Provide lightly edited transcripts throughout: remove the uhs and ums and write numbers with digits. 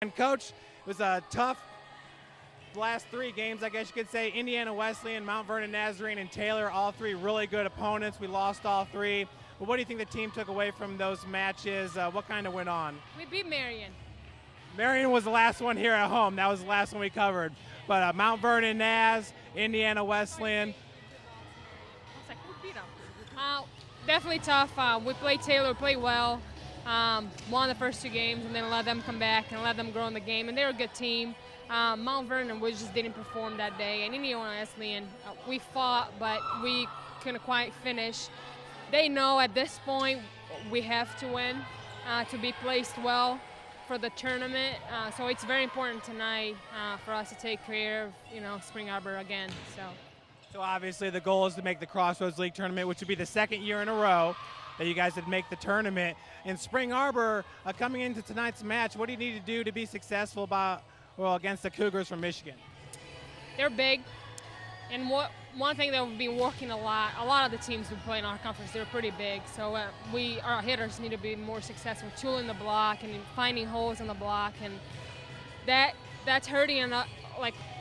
And Coach, it was a tough last 3 games, I guess you could say. Indiana Wesleyan, Mount Vernon Nazarene, and Taylor, all 3 really good opponents. We lost all 3. But what do you think the team took away from those matches? What kind of went on? We beat Marion. Marion was the last one here at home. That was the last one we covered. But Mount Vernon Naz, Indiana Wesleyan. I was like, who beat them? Definitely tough. We played Taylor, played well. Won the first 2 games and then let them come back and let them grow in the game. And they're a good team. Mount Vernon, we just didn't perform that day. And Indiana Wesleyan, we fought, but we couldn't quite finish. They know at this point we have to win to be placed well for the tournament. So it's very important tonight for us to take care of, Spring Arbor again. So obviously the goal is to make the Crossroads League tournament, which would be the 2nd year in a row that you guys would make the tournament. In Spring Arbor, coming into tonight's match, what do you need to do to be successful against the Cougars from Michigan? They're big, and one thing that we've been working a lot of the teams we play in our conference, they're pretty big. So our hitters need to be more successful, tooling the block and finding holes in the block, and that's hurting a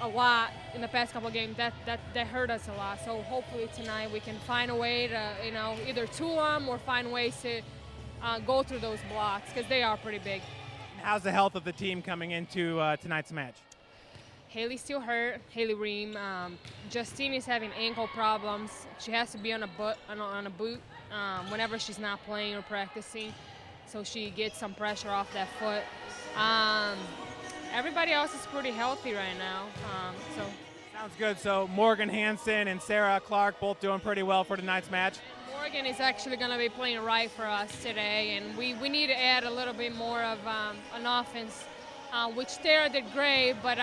lot in the past couple of games. That hurt us a lot. So hopefully tonight we can find a way to either tool them or find ways to go through those blocks because they are pretty big. How's the health of the team coming into tonight's match? Haley's still hurt, Haley Ream. Justine is having ankle problems. She has to be on a boot whenever she's not playing or practicing, so she gets some pressure off that foot. Everybody else is pretty healthy right now. Sounds good. So Morgan Hansen and Sarah Clark both doing pretty well for tonight's match. Morgan is actually going to be playing right for us today, and we need to add a little bit more of an offense, which Sarah did great, but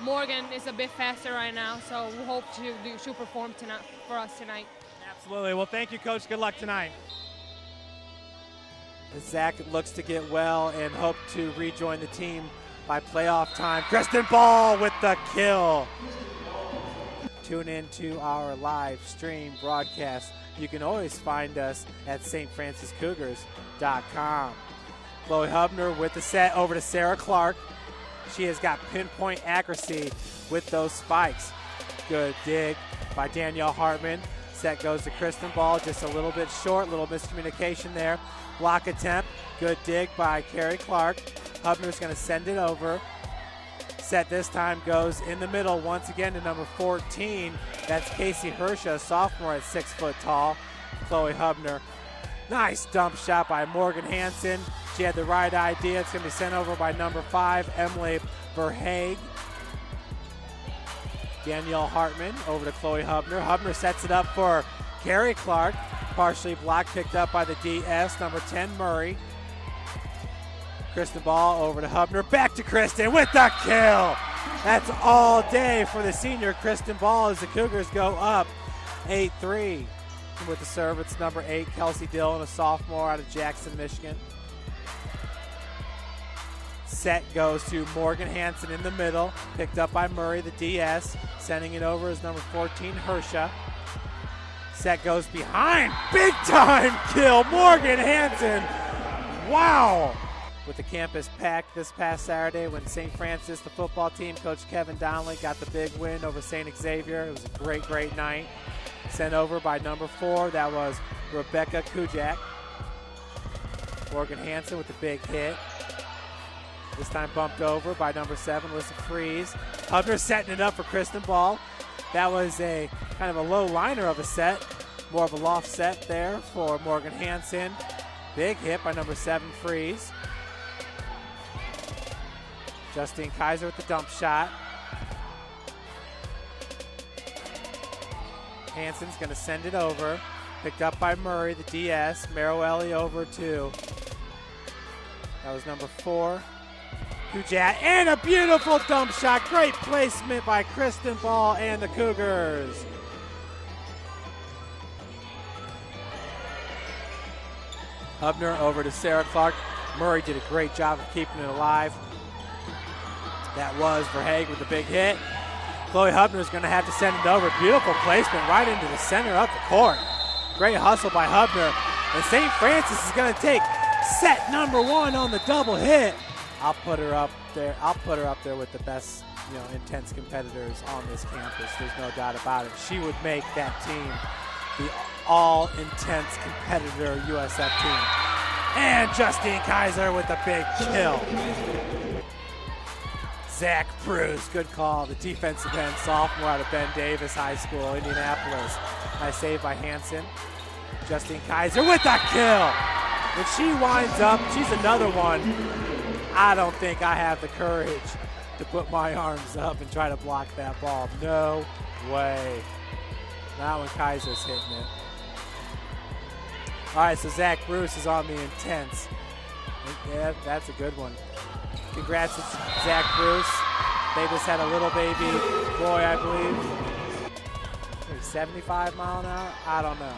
Morgan is a bit faster right now, so we hope she'll perform tonight for us tonight. Absolutely. Well, thank you, Coach. Good luck tonight. Zach looks to get well and hope to rejoin the team by playoff time. Kristen Ball with the kill. Tune in to our live stream broadcast. You can always find us at stfranciscougars.com. Chloe Hubner with the set over to Sarah Clark. She has got pinpoint accuracy with those spikes. Good dig by Danielle Hartman. Set goes to Kristen Ball, just a little bit short, little miscommunication there. Block attempt, good dig by Carrie Clark. Hubner's going to send it over. Set this time goes in the middle once again to number 14. That's Casey Hersha, sophomore at 6 foot tall. Chloe Hubner. Nice dump shot by Morgan Hansen. She had the right idea. It's going to be sent over by number 5, Emily Verhaeg. Danielle Hartman over to Chloe Hubner. Hubner sets it up for Carrie Clark. Partially blocked, picked up by the DS, number 10, Murray. Kristen Ball over to Hubner. Back to Kristen with the kill. That's all day for the senior Kristen Ball as the Cougars go up 8-3. With the serve, it's number 8, Kelsey Dillon, a sophomore out of Jackson, Michigan. Set goes to Morgan Hansen in the middle. Picked up by Murray, the DS. Sending it over is number 14, Hersha. Set goes behind. Big time kill, Morgan Hansen. Wow. With the campus packed this past Saturday when St. Francis, the football team, Coach Kevin Donnelly, got the big win over St. Xavier. It was a great, great night. Sent over by number 4. That was Rebecca Kujak. Morgan Hansen with the big hit. This time bumped over by number 7, Alyssa Freeze. Hubner setting it up for Kristen Ball. That was a kind of a low liner of a set. More of a loft set there for Morgan Hansen. Big hit by number 7, Freeze. Justine Kaiser with the dump shot. Hansen's going to send it over. Picked up by Murray, the DS. Maroelli over to, that was number 4, Kujat. And a beautiful dump shot. Great placement by Kristen Ball and the Cougars. Hubner over to Sarah Clark. Murray did a great job of keeping it alive. That was Verhaeg with the big hit. Chloe Hubner is going to have to send it over. Beautiful placement right into the center of the court. Great hustle by Hubner. And St. Francis is going to take set number 1 on the double hit. I'll put her up there. I'll put her up there with the best, intense competitors on this campus. There's no doubt about it. She would make that team the all-intense competitor USF team. And Justine Kaiser with the big kill. Zach Bruce, good call. The defensive end, sophomore out of Ben Davis High School, Indianapolis. Nice save by Hansen. Justine Kaiser with the kill. When she winds up, she's another one. I don't think I have the courage to put my arms up and try to block that ball. No way. Not when Kaiser's hitting it. All right, so Zach Bruce is on the intense. Yeah, that's a good one. Congrats to Zach Bruce. They just had a little baby boy, I believe. Maybe 75 mile an hour? I don't know.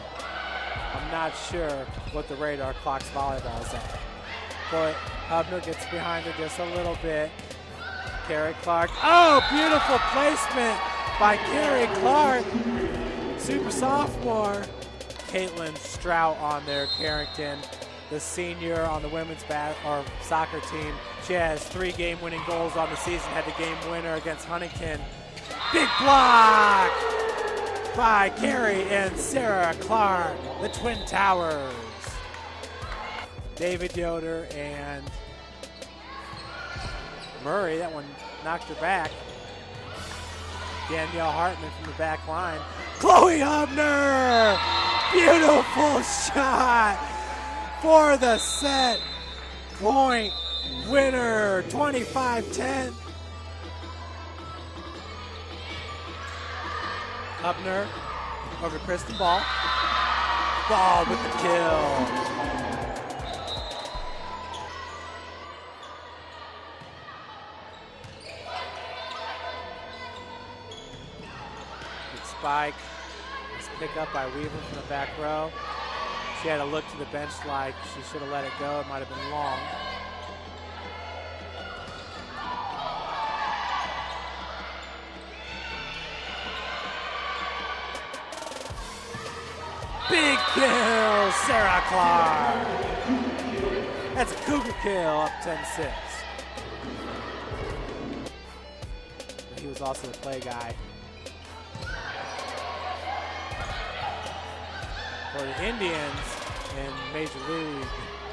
I'm not sure what the radar clock's volleyball is at. But Hubner gets behind her just a little bit. Carrie Clark. Oh, beautiful placement by Carrie Clark. Super sophomore. Caitlin Strout on there, Carrington, the senior on the women's soccer team. She has 3 game-winning goals on the season, had the game winner against Huntington. Big block by Carrie and Sarah Clark, the Twin Towers. David Yoder and Murray, that one knocked her back. Danielle Hartman from the back line. Chloe Hubner! Beautiful shot for the set point winner, 25-10. Hubner over to Kristen Ball. Ball with the kill. Good spike. Nice pick up by Weaver from the back row. She had to look to the bench like she should have let it go. It might have been long. Big kill, Sarah Clark. That's a Cougar kill, up 10-6. He was also the play guy for the Indians in Major League,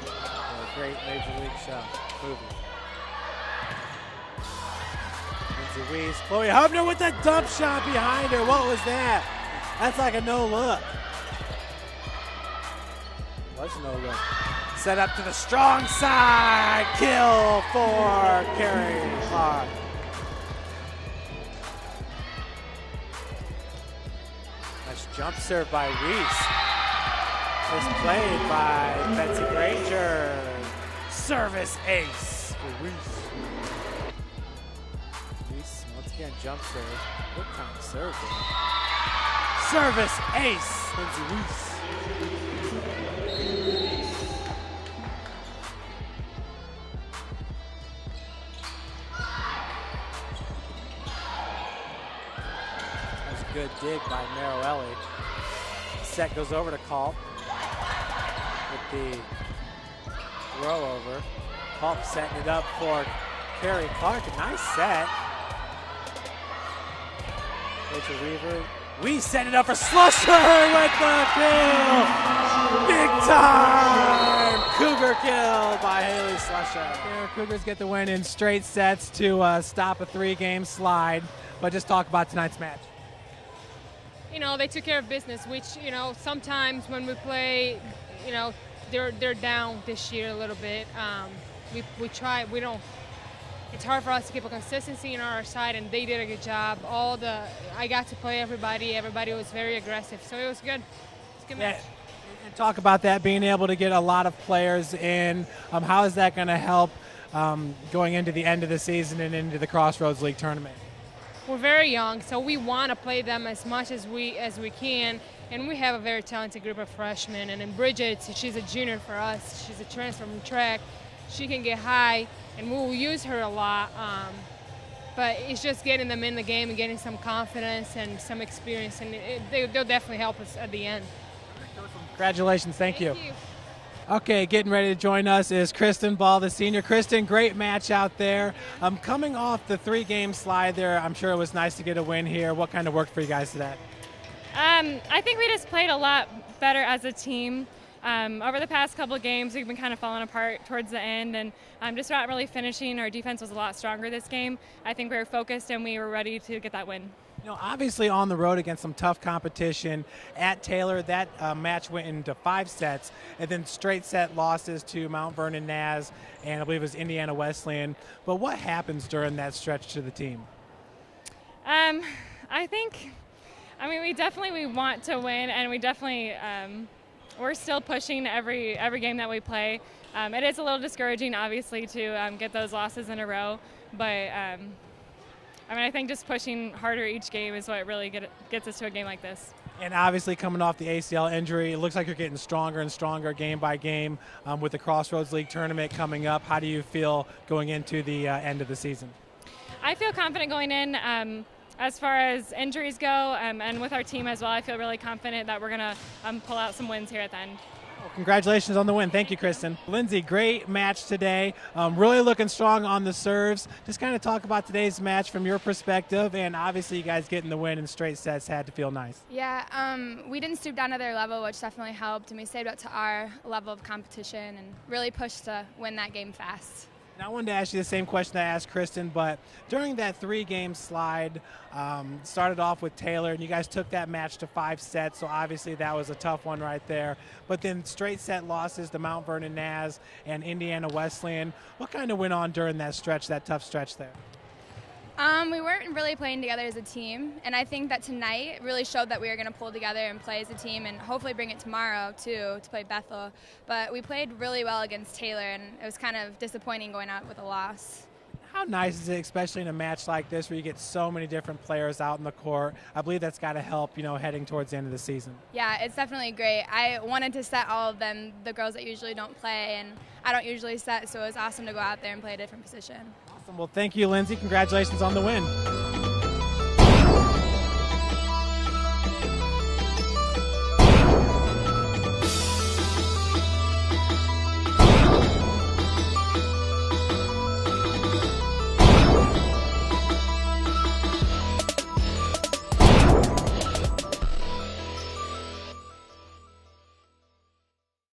a great Major League show, movie. Lindsay Weiss, Chloe Hubner with the dump shot behind her. What was that? That's like a no look. Was no look. Set up to the strong side. Kill for Carrie Clark. Nice jump serve by Weiss. Is played by Betsy Granger. Service ace for Weiss. Weiss, once again, jump serve. What kind of serve? Service ace, Lindsay Weiss. That's a good dig by Marowelli. Set goes over to Culp with the throw over. Culp setting it up for Carrie Clark. A nice set. Rachel Weaver. We set it up for Slusher with the kill. Big time Cougar kill by Haley Slusher. Cougars get the win in straight sets to stop a 3-game slide. But just talk about tonight's match. You know, they took care of business, which, sometimes when we play, they're down this year a little bit. We try, it's hard for us to keep a consistency on our side, and they did a good job. I got to play everybody was very aggressive, so it was good. It's a good match. And talk about that, being able to get a lot of players in. How is that going to help going into the end of the season and into the Crossroads League tournament? We're very young, so we want to play them as much as we can, and we have a very talented group of freshmen. And then Bridget, she's a junior for us. She's a transfer from track. She can get high, and we will use her a lot. But it's just getting them in the game and getting some confidence and some experience, and they'll definitely help us at the end. Congratulations. Thank you. Okay, getting ready to join us is Kristen Ball, the senior. Kristen, great match out there. Coming off the 3-game slide there, I'm sure it was nice to get a win here. What kind of worked for you guys today? I think we just played a lot better as a team. Over the past couple of games, we've been kind of falling apart towards the end, and just not really finishing. Our defense was a lot stronger this game. I think we were focused and we were ready to get that win. You know, obviously on the road against some tough competition at Taylor, that match went into 5 sets, and then straight set losses to Mount Vernon Naz and I believe it was Indiana Wesleyan. But what happens during that stretch to the team? We want to win, and we definitely we're still pushing every game that we play. It is a little discouraging, obviously, to get those losses in a row, but I think just pushing harder each game is what really gets us to a game like this. And obviously coming off the ACL injury, it looks like you're getting stronger and stronger game by game with the Crossroads League tournament coming up. How do you feel going into the end of the season? I feel confident going in. As far as injuries go, and with our team as well, I feel really confident that we're going to pull out some wins here at the end. Well, congratulations on the win. Thank you, Kristen. Lindsay, great match today. Really looking strong on the serves. Just kind of talk about today's match from your perspective, and obviously you guys getting the win in straight sets had to feel nice. Yeah, we didn't stoop down to their level, which definitely helped, and we stayed up to our level of competition and really pushed to win that game fast. I wanted to ask you the same question I asked Kristen, but during that 3-game slide, started off with Taylor, and you guys took that match to 5 sets, so obviously that was a tough one right there. But then straight set losses to Mount Vernon Naz and Indiana Wesleyan. What kind of went on during that stretch, that tough stretch there? We weren't really playing together as a team, and I think that tonight really showed that we were going to pull together and play as a team, and hopefully bring it tomorrow too to play Bethel. But we played really well against Taylor, and it was kind of disappointing going out with a loss. How nice is it, especially in a match like this where you get so many different players out in the court? I believe that's got to help, heading towards the end of the season. Yeah, it's definitely great. I wanted to set all of them, the girls that usually don't play, and I don't usually set, so it was awesome to go out there and play a different position. Awesome. Well, thank you, Lindsay. Congratulations on the win.